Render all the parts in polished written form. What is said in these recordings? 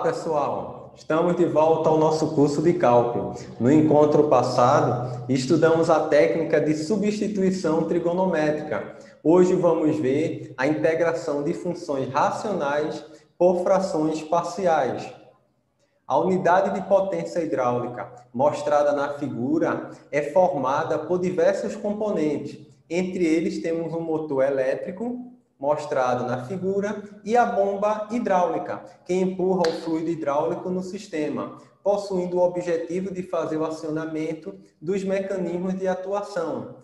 Olá, pessoal! Estamos de volta ao nosso curso de cálculo. No encontro passado, estudamos a técnica de substituição trigonométrica. Hoje vamos ver a integração de funções racionais por frações parciais. A unidade de potência hidráulica, mostrada na figura, é formada por diversos componentes. Entre eles temos um motor elétrico, mostrado na figura, e a bomba hidráulica, que empurra o fluido hidráulico no sistema, possuindo o objetivo de fazer o acionamento dos mecanismos de atuação.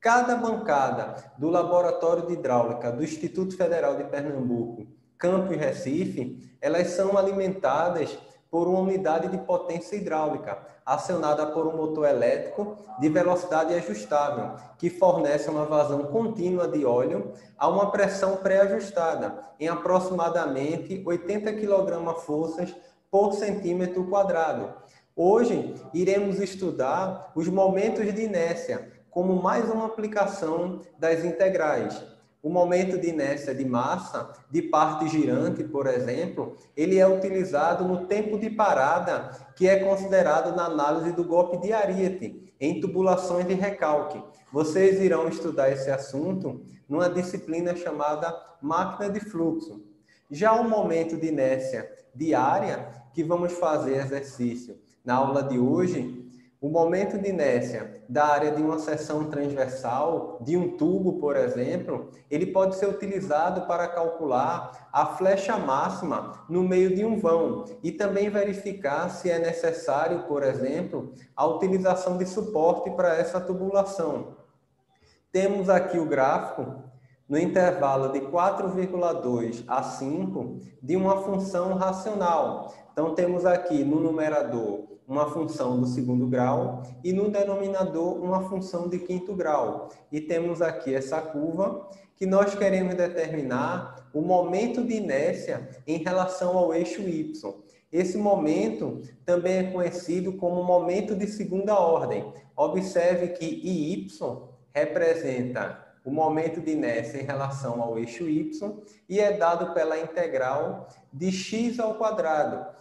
Cada bancada do Laboratório de Hidráulica do Instituto Federal de Pernambuco, Campus Recife, elas são alimentadas por uma unidade de potência hidráulica, acionada por um motor elétrico de velocidade ajustável, que fornece uma vazão contínua de óleo a uma pressão pré-ajustada, em aproximadamente 80 kgf por centímetro quadrado. Hoje, iremos estudar os momentos de inércia, como mais uma aplicação das integrais. O momento de inércia de massa, de parte girante, por exemplo, ele é utilizado no tempo de parada, que é considerado na análise do golpe de Ariete, em tubulações de recalque. Vocês irão estudar esse assunto numa disciplina chamada máquina de fluxo. Já o momento de inércia diária, que vamos fazer exercício na aula de hoje, o momento de inércia da área de uma seção transversal, de um tubo, por exemplo, ele pode ser utilizado para calcular a flecha máxima no meio de um vão e também verificar se é necessário, por exemplo, a utilização de suporte para essa tubulação. Temos aqui o gráfico no intervalo de 4,2 a 5 de uma função racional. Então, temos aqui no numerador uma função do segundo grau e no denominador uma função de quinto grau. E temos aqui essa curva que nós queremos determinar o momento de inércia em relação ao eixo Y. Esse momento também é conhecido como momento de segunda ordem. Observe que IY representa o momento de inércia em relação ao eixo Y e é dado pela integral de x ao quadrado.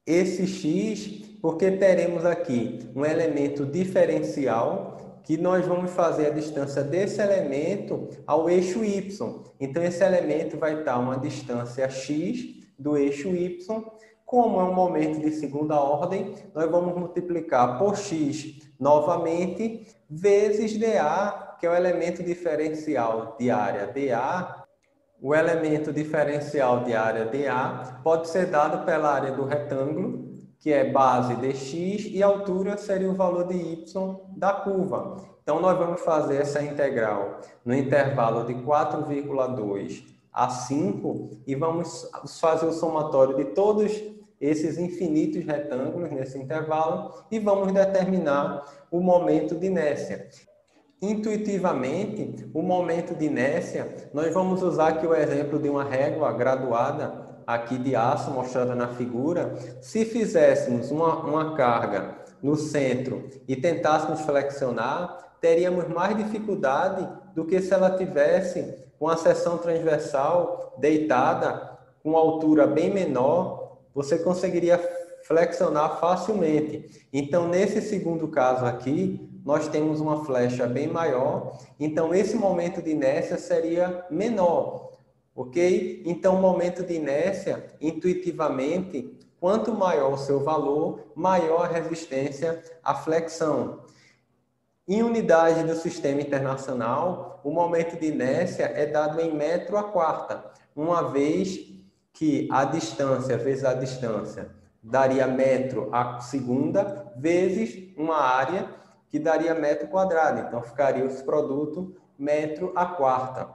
Esse x, porque teremos aqui um elemento diferencial, que nós vamos fazer a distância desse elemento ao eixo Y. Então, esse elemento vai estar a uma distância x do eixo Y. Como é um momento de segunda ordem, nós vamos multiplicar por x novamente, vezes dA, que é o elemento diferencial de área dA. O elemento diferencial de área dA pode ser dado pela área do retângulo, que é base dx, e a altura seria o valor de y da curva. Então, nós vamos fazer essa integral no intervalo de 4,2 a 5 e vamos fazer o somatório de todos esses infinitos retângulos nesse intervalo e vamos determinar o momento de inércia. Intuitivamente, o momento de inércia, nós vamos usar aqui o exemplo de uma régua graduada aqui de aço, mostrada na figura. Se fizéssemos uma carga no centro e tentássemos flexionar, teríamos mais dificuldade do que se ela tivesse com a seção transversal deitada, com altura bem menor, você conseguiria flexionar facilmente. Então, nesse segundo caso aqui, nós temos uma flecha bem maior, então esse momento de inércia seria menor, ok? Então, o momento de inércia, intuitivamente, quanto maior o seu valor, maior a resistência à flexão. Em unidade do sistema internacional, o momento de inércia é dado em metro a quarta, uma vez que a distância vezes a distância daria metro a segunda, vezes uma área que daria metro quadrado. Então, ficaria esse produto metro a quarta.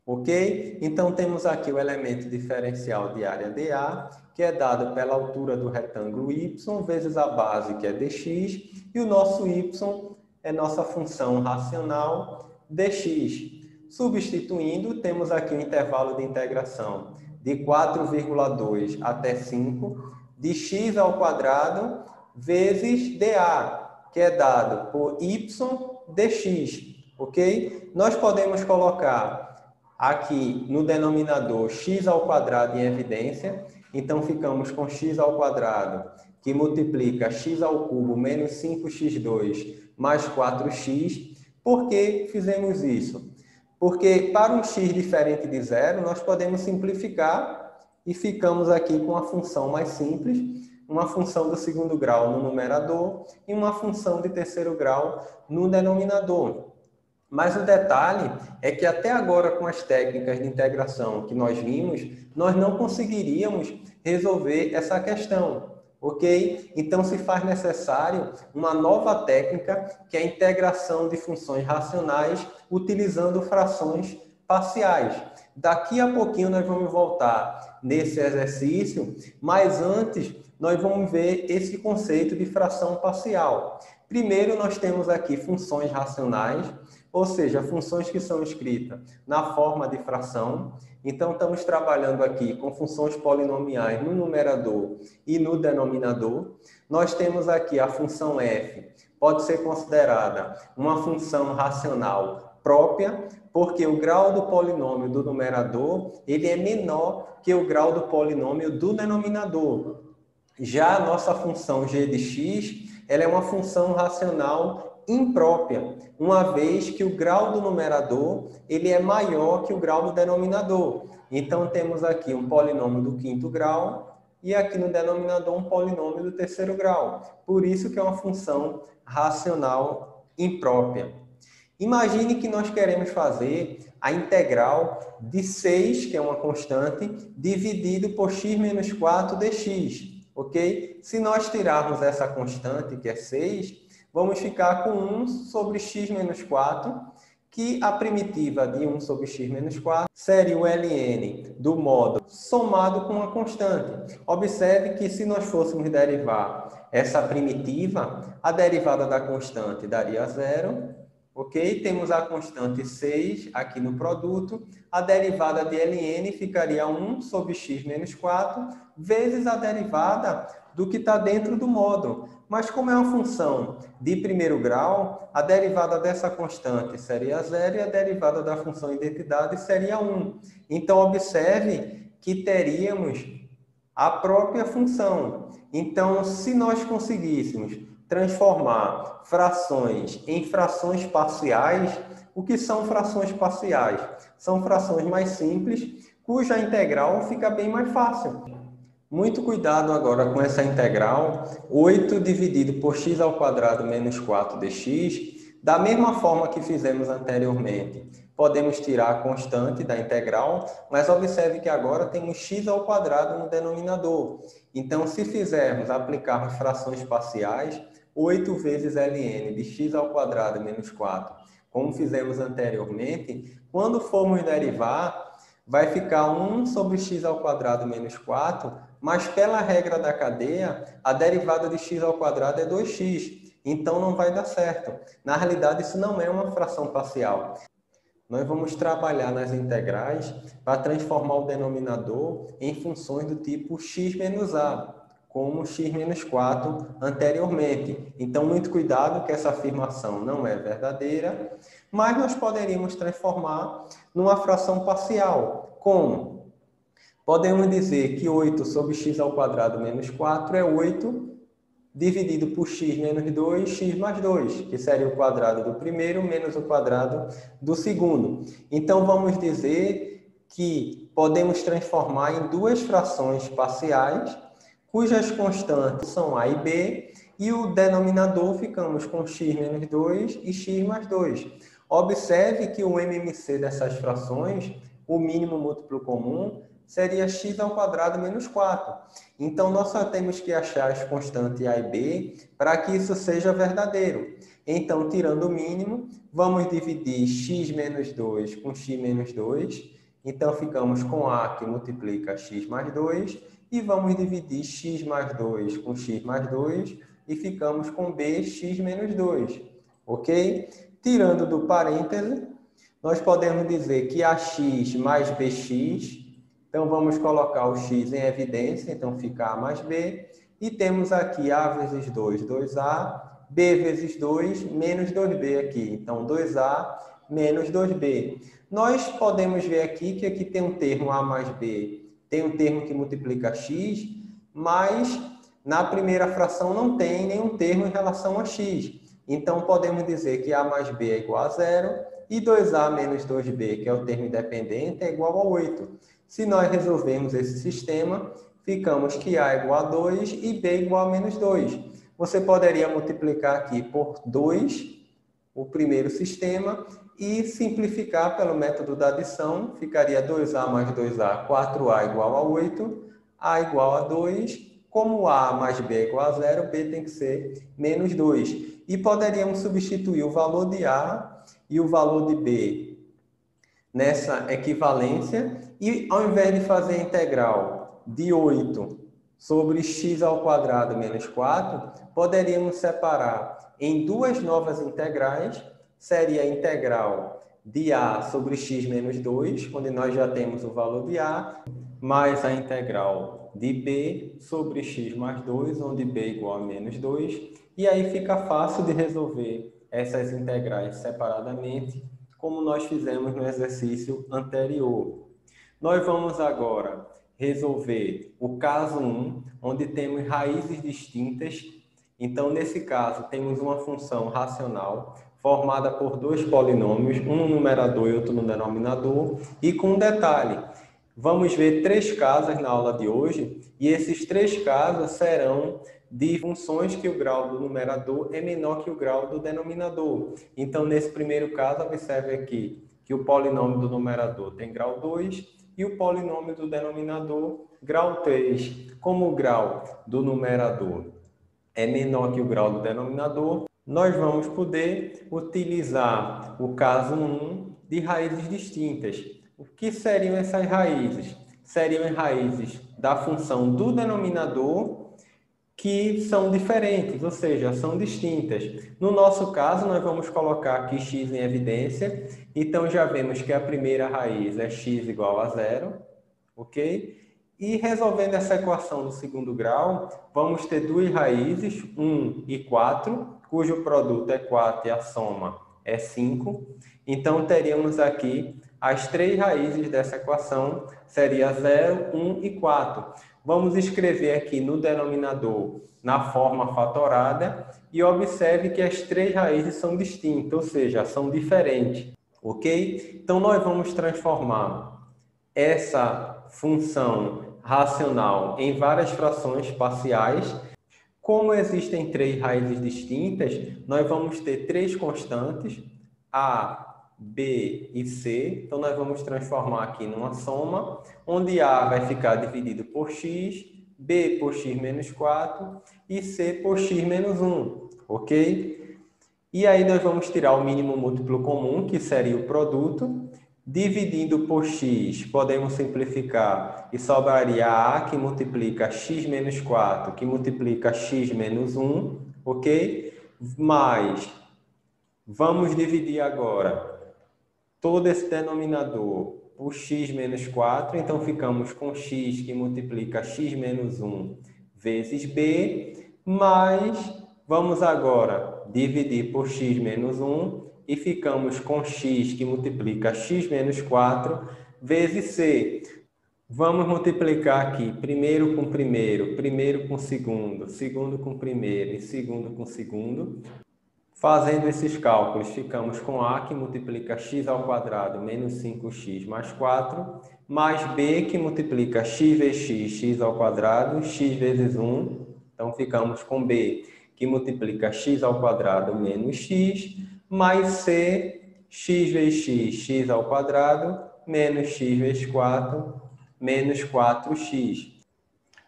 Ok? Então, temos aqui o elemento diferencial de área dA, que é dado pela altura do retângulo y, vezes a base, que é dx, e o nosso y é nossa função racional dx. Substituindo, temos aqui o intervalo de integração de 4,2 até 5, de x ao quadrado, vezes dA, que é dado por y dx, ok? Nós podemos colocar aqui no denominador x ao quadrado em evidência Então, ficamos com x ao quadrado, que multiplica x ao cubo menos 5x2 mais 4x. Por que fizemos isso? Porque para um x diferente de zero, nós podemos simplificar e ficamos aqui com uma função mais simples, uma função do segundo grau no numerador e uma função de terceiro grau no denominador. Mas o detalhe é que até agora, com as técnicas de integração que nós vimos, nós não conseguiríamos resolver essa questão, ok? Então, se faz necessário uma nova técnica, que é a integração de funções racionais utilizando frações parciais. Daqui a pouquinho nós vamos voltar nesse exercício, mas antes nós vamos ver esse conceito de fração parcial. Primeiro, nós temos aqui funções racionais, ou seja, funções que são escritas na forma de fração. Então, estamos trabalhando aqui com funções polinomiais no numerador e no denominador. Nós temos aqui a função f, pode ser considerada uma função racional própria, porque o grau do polinômio do numerador ele é menor que o grau do polinômio do denominador. Já a nossa função g de x, ela é uma função racional imprópria, uma vez que o grau do numerador ele é maior que o grau do denominador. Então, temos aqui um polinômio do quinto grau e aqui no denominador um polinômio do terceiro grau. Por isso que é uma função racional imprópria. Imagine que nós queremos fazer a integral de 6, que é uma constante, dividido por x menos 4 dx. Ok? Se nós tirarmos essa constante, que é 6, vamos ficar com 1 sobre x menos 4, que a primitiva de 1 sobre x menos 4 seria o ln do módulo somado com a constante. Observe que se nós fôssemos derivar essa primitiva, a derivada da constante daria 0. Ok? Temos a constante 6 aqui no produto. A derivada de ln ficaria 1 sobre x menos 4, vezes a derivada do que está dentro do módulo. Mas como é uma função de primeiro grau, a derivada dessa constante seria 0 e a derivada da função identidade seria 1. Então, observe que teríamos a própria função. Então, se nós conseguíssemos transformar frações em frações parciais, o que são frações parciais? São frações mais simples, cuja integral fica bem mais fácil. Muito cuidado agora com essa integral, 8 dividido por x ao quadrado menos 4 dx, da mesma forma que fizemos anteriormente. Podemos tirar a constante da integral, mas observe que agora temos x ao quadrado no denominador. Então, se aplicarmos frações parciais, 8 vezes ln de x ao quadrado menos 4, como fizemos anteriormente, quando formos derivar, vai ficar 1 sobre x ao quadrado menos 4, mas pela regra da cadeia, a derivada de x ao quadrado é 2x, então não vai dar certo. Na realidade, isso não é uma fração parcial. Nós vamos trabalhar nas integrais para transformar o denominador em funções do tipo x menos a, como x menos 4 anteriormente. Então, muito cuidado que essa afirmação não é verdadeira, mas nós poderíamos transformar numa fração parcial. Como? Podemos dizer que 8 sobre x ao quadrado menos 4 é 8 dividido por x menos 2, x mais 2, que seria o quadrado do primeiro menos o quadrado do segundo. Então, vamos dizer que podemos transformar em duas frações parciais, cujas constantes são a e b, e o denominador ficamos com x menos 2 e x mais 2. Observe que o MMC dessas frações, o mínimo múltiplo comum, seria x ao quadrado menos 4. Então, nós só temos que achar as constantes a e b para que isso seja verdadeiro. Então, tirando o mínimo, vamos dividir x menos 2 com x menos 2. Então, ficamos com a que multiplica x mais 2. E vamos dividir x mais 2 com x mais 2. E ficamos com b, x menos 2. Ok? Tirando do parêntese, nós podemos dizer que ax mais bx. Então, vamos colocar o x em evidência, então fica a mais b. E temos aqui a vezes 2, 2a, b vezes 2, menos 2b aqui. Então, 2a menos 2b. Nós podemos ver aqui que aqui tem um termo a mais b, tem um termo que multiplica x, mas na primeira fração não tem nenhum termo em relação a x. Então, podemos dizer que a mais b é igual a 0 e 2a menos 2b, que é o termo independente, é igual a 8. Se nós resolvermos esse sistema, ficamos que a é igual a 2 e b é igual a menos 2. Você poderia multiplicar aqui por 2, o primeiro sistema, e simplificar pelo método da adição, ficaria 2a mais 2a, 4a igual a 8, a igual a 2, como a mais b é igual a 0, b tem que ser menos 2. E poderíamos substituir o valor de a e o valor de b nessa equivalência, e ao invés de fazer a integral de 8 sobre x ao quadrado menos 4, poderíamos separar em duas novas integrais, seria a integral de a sobre x menos 2, onde nós já temos o valor de a, mais a integral de b sobre x mais 2, onde b é igual a menos 2, e aí fica fácil de resolver essas integrais separadamente, como nós fizemos no exercício anterior. Nós vamos agora resolver o caso 1, onde temos raízes distintas. Então, nesse caso, temos uma função racional formada por dois polinômios, um no numerador e outro no denominador, e com um detalhe. Vamos ver 3 casos na aula de hoje, e esses 3 casos serão de funções que o grau do numerador é menor que o grau do denominador. Então, nesse primeiro caso, observe aqui que o polinômio do numerador tem grau 2 e o polinômio do denominador grau 3. Como o grau do numerador é menor que o grau do denominador, nós vamos poder utilizar o caso 1 de raízes distintas. O que seriam essas raízes? Seriam raízes da função do denominador que são diferentes, ou seja, são distintas. No nosso caso, nós vamos colocar aqui x em evidência. Então, já vemos que a primeira raiz é x igual a 0, ok? E resolvendo essa equação do segundo grau, vamos ter duas raízes, 1 e 4, cujo produto é 4 e a soma é 5. Então, teríamos aqui as 3 raízes dessa equação, seria 0, 1 e 4. Vamos escrever aqui no denominador na forma fatorada e observe que as 3 raízes são distintas, ou seja, são diferentes, ok? Então, nós vamos transformar essa função racional em várias frações parciais. Como existem 3 raízes distintas, nós vamos ter 3 constantes, a, b e c. Então, nós vamos transformar aqui numa soma, onde a vai ficar dividido por x, b por x menos 4 e c por x menos 1, ok? E aí nós vamos tirar o mínimo múltiplo comum, que seria o produto. Dividindo por x, podemos simplificar e sobraria a, que multiplica x menos 4, que multiplica x menos 1, ok? Mas vamos dividir agora todo esse denominador por x menos 4, então ficamos com x que multiplica x menos 1 vezes b, mas vamos agora dividir por x menos 1 e ficamos com x que multiplica x menos 4 vezes c. Vamos multiplicar aqui primeiro com primeiro, primeiro com segundo, segundo com primeiro e segundo com segundo. Fazendo esses cálculos, ficamos com a que multiplica x ao quadrado menos 5x mais 4, mais b que multiplica x vezes x, x ao quadrado, x vezes 1. Então, ficamos com b que multiplica x ao quadrado menos x, mais c, x vezes x, x ao quadrado, menos x vezes 4, menos 4x.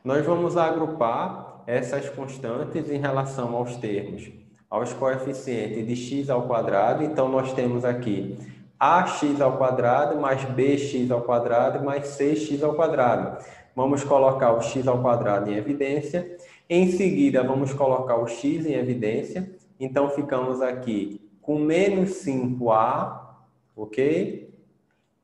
Nós vamos agrupar essas constantes em relação aos termos, aos coeficientes de x ao quadrado. Então, nós temos aqui ax ao quadrado mais bx ao quadrado mais cx ao quadrado. Vamos colocar o x ao quadrado em evidência. Em seguida, vamos colocar o x em evidência. Então, ficamos aqui com menos 5a, ok?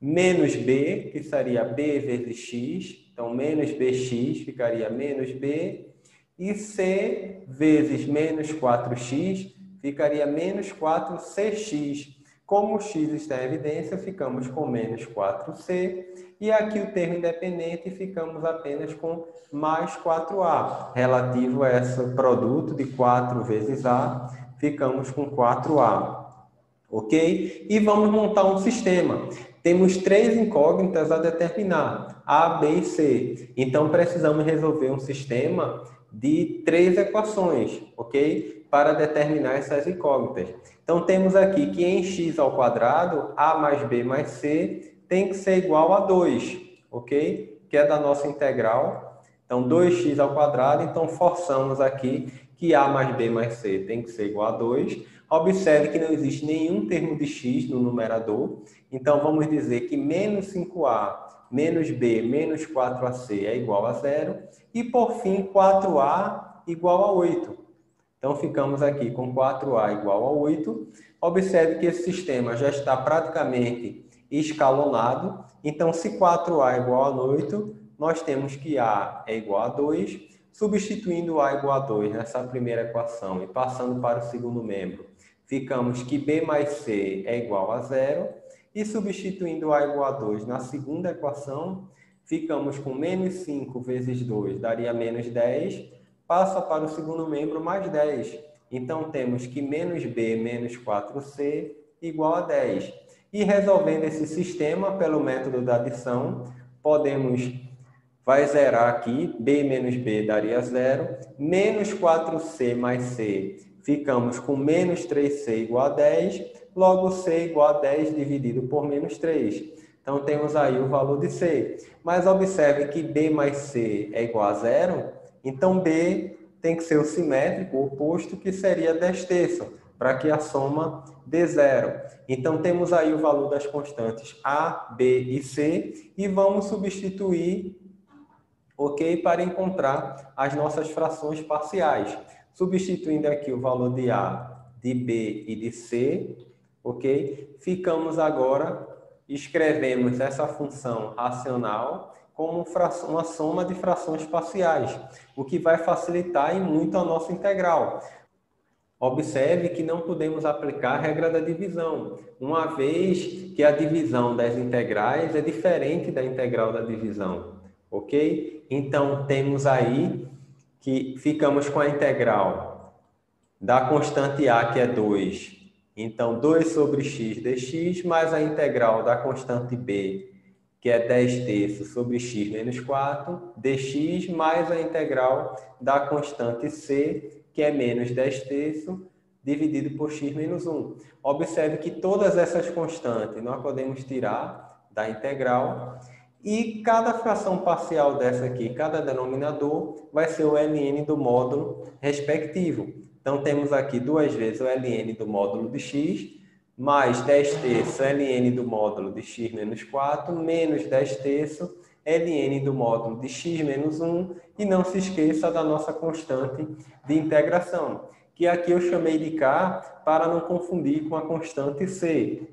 Menos b, que seria b vezes x. Então, menos bx ficaria menos b. E c vezes menos 4x ficaria menos 4cx. Como o x está em evidência, ficamos com menos 4c. E aqui o termo independente, ficamos apenas com mais 4a. Relativo a esse produto de 4 vezes a, ficamos com 4a. Ok? E vamos montar um sistema. Temos 3 incógnitas a determinar, A, B e C. Então, precisamos resolver um sistema de 3 equações, ok? Para determinar essas incógnitas. Então, temos aqui que em x ao quadrado, A mais B mais C tem que ser igual a 2, ok? Que é da nossa integral. Então, 2x ao quadrado, então forçamos aqui que A mais B mais C tem que ser igual a 2. Observe que não existe nenhum termo de x no numerador. Então, vamos dizer que menos 5a menos b menos 4ac é igual a 0. E, por fim, 4a igual a 8. Então, ficamos aqui com 4a igual a 8. Observe que esse sistema já está praticamente escalonado. Então, se 4a é igual a 8, nós temos que a é igual a 2. Substituindo a igual a 2 nessa primeira equação e passando para o segundo membro, ficamos que b mais c é igual a 0. E substituindo a igual a 2 na segunda equação, ficamos com menos 5 vezes 2 daria menos 10. Passa para o segundo membro mais 10. Então, temos que menos b menos 4c igual a 10. E resolvendo esse sistema pelo método da adição, vai zerar aqui, b menos b daria 0, menos 4c mais c, ficamos com menos 3c igual a 10, logo c igual a 10 dividido por menos 3. Então, temos aí o valor de c. Mas observe que b mais c é igual a 0, então b tem que ser o simétrico, o oposto, que seria 10/3, para que a soma dê 0. Então, temos aí o valor das constantes a, b e c, e vamos substituir, ok, para encontrar as nossas frações parciais. Substituindo aqui o valor de A, de B e de C, ok? Ficamos agora, escrevemos essa função racional como uma soma de frações parciais, o que vai facilitar e muito a nossa integral. Observe que não podemos aplicar a regra da divisão, uma vez que a divisão das integrais é diferente da integral da divisão. Ok? Então, temos aí que ficamos com a integral da constante A, que é 2. Então, 2 sobre x dx, mais a integral da constante B, que é 10/3 sobre x menos 4, dx, mais a integral da constante C, que é menos 10/3, dividido por x menos 1. Observe que todas essas constantes nós podemos tirar da integral. E cada fração parcial dessa aqui, cada denominador, vai ser o ln do módulo respectivo. Então, temos aqui 2 vezes o ln do módulo de x, mais 10/3 ln do módulo de x menos 4, menos 10/3 ln do módulo de x menos 1, e não se esqueça da nossa constante de integração, que aqui eu chamei de k para não confundir com a constante c.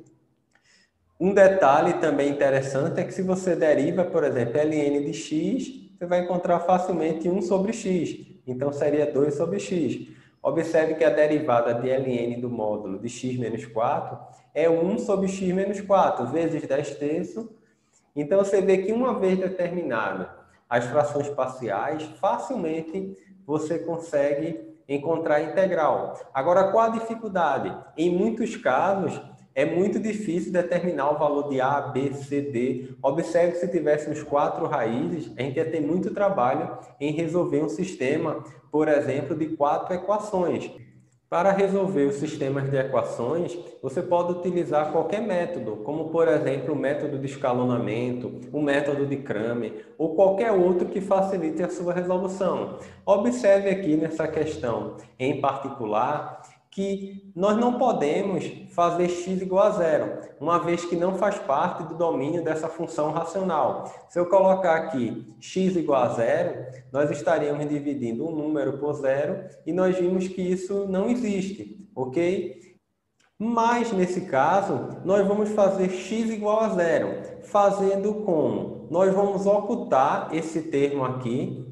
Um detalhe também interessante é que se você deriva, por exemplo, ln de x, você vai encontrar facilmente 1 sobre x. Então, seria 2 sobre x. Observe que a derivada de ln do módulo de x menos 4 é 1 sobre x menos 4, vezes 10/3. Então, você vê que uma vez determinada as frações parciais, facilmente você consegue encontrar a integral. Agora, qual a dificuldade? Em muitos casos, é muito difícil determinar o valor de A, B, C, D. Observe que se tivéssemos 4 raízes, a gente ia ter muito trabalho em resolver um sistema, por exemplo, de 4 equações. Para resolver os sistemas de equações, você pode utilizar qualquer método, como, por exemplo, o método de escalonamento, o método de Cramer, ou qualquer outro que facilite a sua resolução. Observe aqui nessa questão em particular que nós não podemos fazer x igual a 0, uma vez que não faz parte do domínio dessa função racional. Se eu colocar aqui x igual a 0, nós estaríamos dividindo um número por 0 e nós vimos que isso não existe, ok? Mas, nesse caso, nós vamos fazer x igual a 0, fazendo como? Nós vamos ocultar esse termo aqui,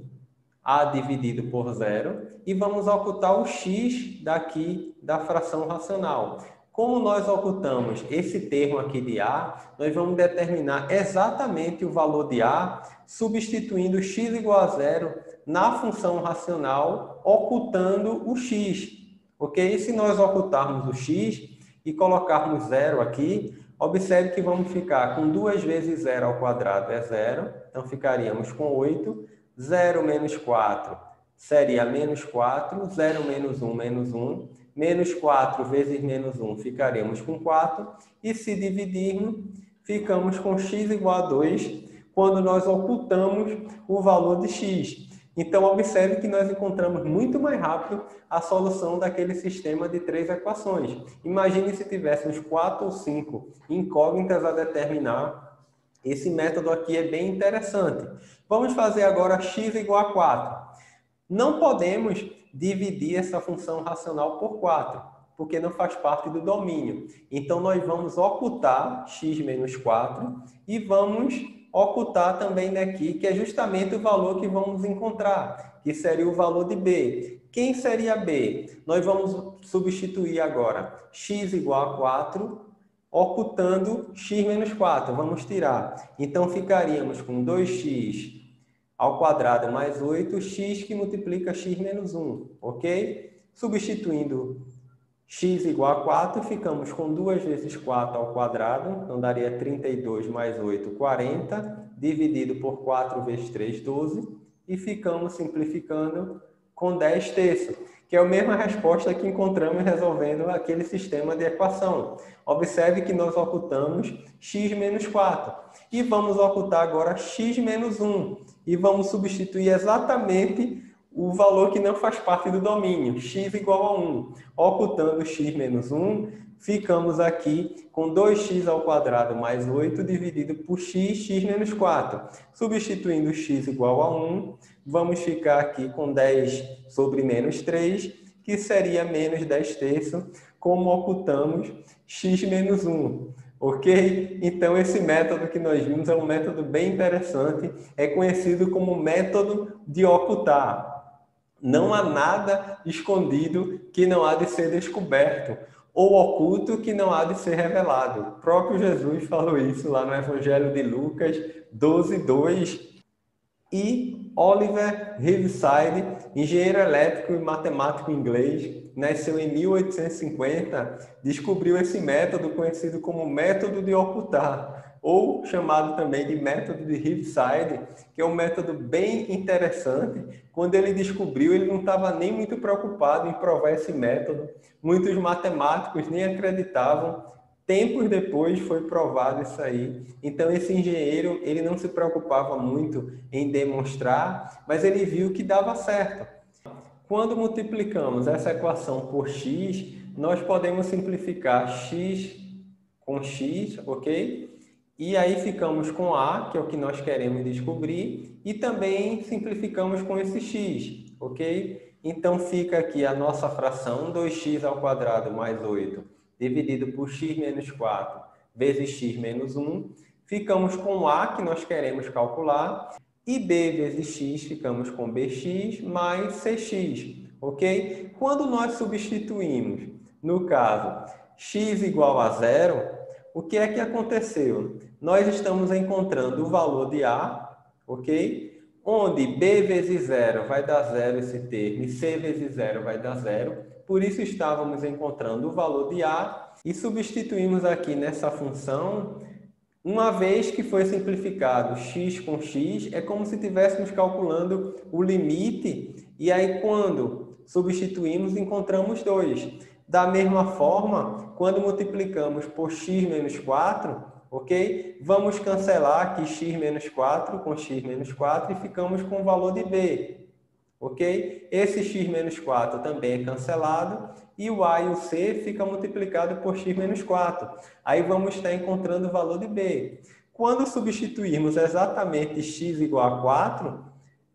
a dividido por 0, e vamos ocultar o x daqui da fração racional. Como nós ocultamos esse termo aqui de A, nós vamos determinar exatamente o valor de A, substituindo x igual a zero na função racional, ocultando o x. Ok? E se nós ocultarmos o x e colocarmos zero aqui, observe que vamos ficar com 2 vezes zero ao quadrado é zero, então ficaríamos com 8. 0 menos 4 seria menos 4, 0 menos 1, menos 1. Menos 4 vezes menos 1, ficaremos com 4. E se dividirmos, ficamos com x igual a 2, quando nós ocultamos o valor de x. Então, observe que nós encontramos muito mais rápido a solução daquele sistema de 3 equações. Imagine se tivéssemos 4 ou 5 incógnitas a determinar. Esse método aqui é bem interessante. Vamos fazer agora x igual a 4. Não podemos dividir essa função racional por 4, porque não faz parte do domínio. Então, nós vamos ocultar x menos 4 e vamos ocultar também daqui, que é justamente o valor que vamos encontrar, que seria o valor de b. Quem seria b? Nós vamos substituir agora x igual a 4, ocultando x menos 4. Vamos tirar. Então, ficaríamos com 2x ao quadrado mais 8, x que multiplica x menos 1, ok? Substituindo x igual a 4, ficamos com 2 vezes 4 ao quadrado, então daria 32 mais 8, 40, dividido por 4 vezes 3, 12, e ficamos simplificando com 10 terços, que é a mesma resposta que encontramos resolvendo aquele sistema de equação. Observe que nós ocultamos x menos 4, e vamos ocultar agora x menos 1, e vamos substituir exatamente o valor que não faz parte do domínio, x igual a 1. Ocultando x menos 1, ficamos aqui com 2x ao quadrado mais 8 dividido por x menos 4. Substituindo x igual a 1, vamos ficar aqui com 10 sobre menos 3, que seria menos 10 terços, como ocultamos x menos 1. Ok? Então, esse método que nós vimos é um método bem interessante, é conhecido como método de ocultar. Não há nada escondido que não há de ser descoberto, ou oculto que não há de ser revelado. O próprio Jesus falou isso lá no Evangelho de Lucas 12:2. E Oliver Heaviside, engenheiro elétrico e matemático inglês, nasceu em 1850, descobriu esse método conhecido como método de ocultar, ou chamado também de método de Heaviside, que é um método bem interessante. Quando ele descobriu, ele não estava nem muito preocupado em provar esse método. Muitos matemáticos nem acreditavam. Tempos depois foi provado isso aí. Então, esse engenheiro, ele não se preocupava muito em demonstrar, mas ele viu que dava certo. Quando multiplicamos essa equação por x, nós podemos simplificar x com x, ok? E aí ficamos com a, que é o que nós queremos descobrir, e também simplificamos com esse x, ok? Então, fica aqui a nossa fração, 2x ao quadrado mais 8, dividido por x menos 4 vezes x menos 1. Ficamos com a, que nós queremos calcular, e b vezes x, ficamos com bx mais cx, ok? Quando nós substituímos, no caso, x igual a zero, o que é que aconteceu? Nós estamos encontrando o valor de a, ok? Onde b vezes zero vai dar zero esse termo, e c vezes zero vai dar zero. Por isso, estávamos encontrando o valor de a e substituímos aqui nessa função. Uma vez que foi simplificado x com x, é como se estivéssemos calculando o limite, e aí quando substituímos, encontramos 2. Da mesma forma, quando multiplicamos por x menos 4, ok? Vamos cancelar aqui x menos 4 com x menos 4 e ficamos com o valor de b. Ok? Esse x menos 4 também é cancelado e o a e o c fica multiplicado por x menos 4. Aí vamos estar encontrando o valor de b. Quando substituirmos exatamente x igual a 4,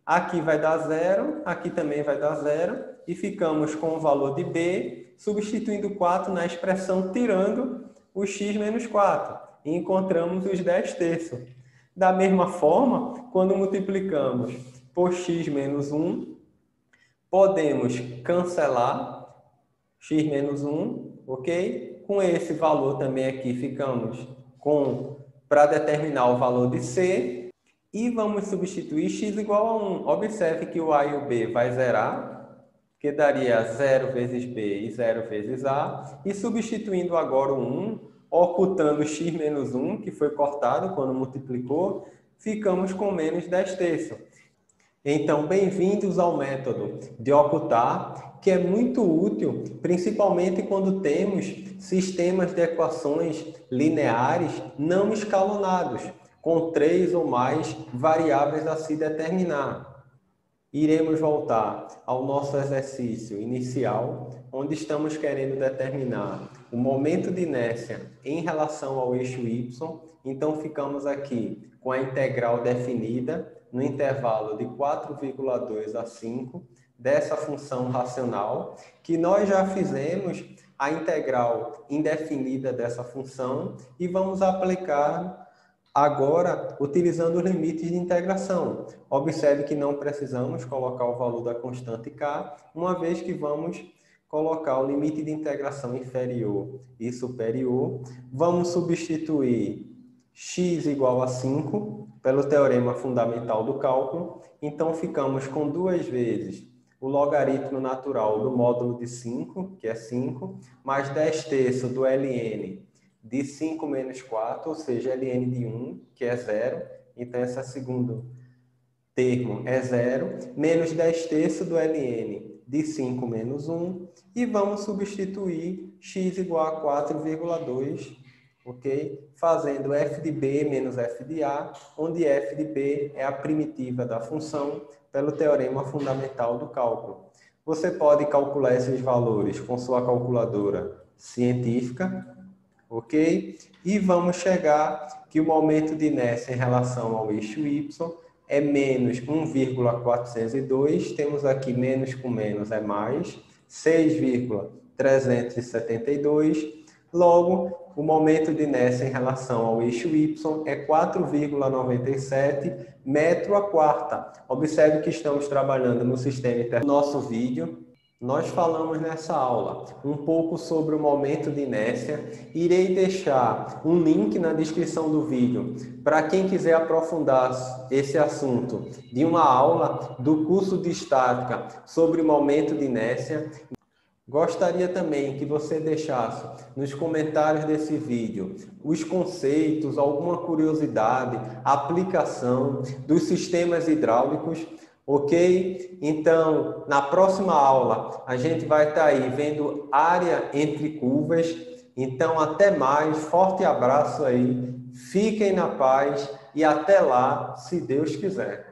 aqui vai dar zero, aqui também vai dar zero, e ficamos com o valor de b, substituindo 4 na expressão, tirando o x menos 4, e encontramos os 10 terços. Da mesma forma, quando multiplicamos por x menos 1, podemos cancelar x menos 1, ok? Com esse valor também aqui ficamos para determinar o valor de C, e vamos substituir x igual a 1. Observe que o A e o B vai zerar, que daria 0 vezes B e 0 vezes A. E substituindo agora o 1, ocultando x menos 1, que foi cortado quando multiplicou, ficamos com menos 10 terços. Então, bem-vindos ao método de ocultar, que é muito útil, principalmente quando temos sistemas de equações lineares não escalonados, com 3 ou mais variáveis a se determinar. Iremos voltar ao nosso exercício inicial, onde estamos querendo determinar o momento de inércia em relação ao eixo y. Então, ficamos aqui com a integral definida no intervalo de 4,2 a 5 dessa função racional, que nós já fizemos a integral indefinida dessa função e vamos aplicar agora, utilizando os limites de integração. Observe que não precisamos colocar o valor da constante k, uma vez que vamos colocar o limite de integração inferior e superior. Vamos substituir x igual a 5 pelo teorema fundamental do cálculo. Então, ficamos com 2 vezes o logaritmo natural do módulo de 5, que é 5, mais 10 terços do ln de 5 menos 4, ou seja, ln de 1, que é 0. Então, esse segundo termo é 0, menos 10 terços do ln de 5 menos 1, e vamos substituir x igual a 4,2, ok? Fazendo f de b menos f de a, onde f de b é a primitiva da função, pelo teorema fundamental do cálculo. Você pode calcular esses valores com sua calculadora científica, ok? E vamos chegar que o momento de inércia em relação ao eixo y é menos 1,402, temos aqui menos com menos é mais, 6,372, logo, o momento de inércia em relação ao eixo y é 4,97 metro a quarta. Observe que estamos trabalhando no sistema interno. No nosso vídeo, nós falamos nessa aula um pouco sobre o momento de inércia. Irei deixar um link na descrição do vídeo para quem quiser aprofundar esse assunto de uma aula do curso de estática sobre o momento de inércia. Gostaria também que você deixasse nos comentários desse vídeo os conceitos, alguma curiosidade, aplicação dos sistemas hidráulicos, ok? Então, na próxima aula, a gente vai estar aí vendo área entre curvas. Então, até mais, forte abraço aí, fiquem na paz e até lá, se Deus quiser.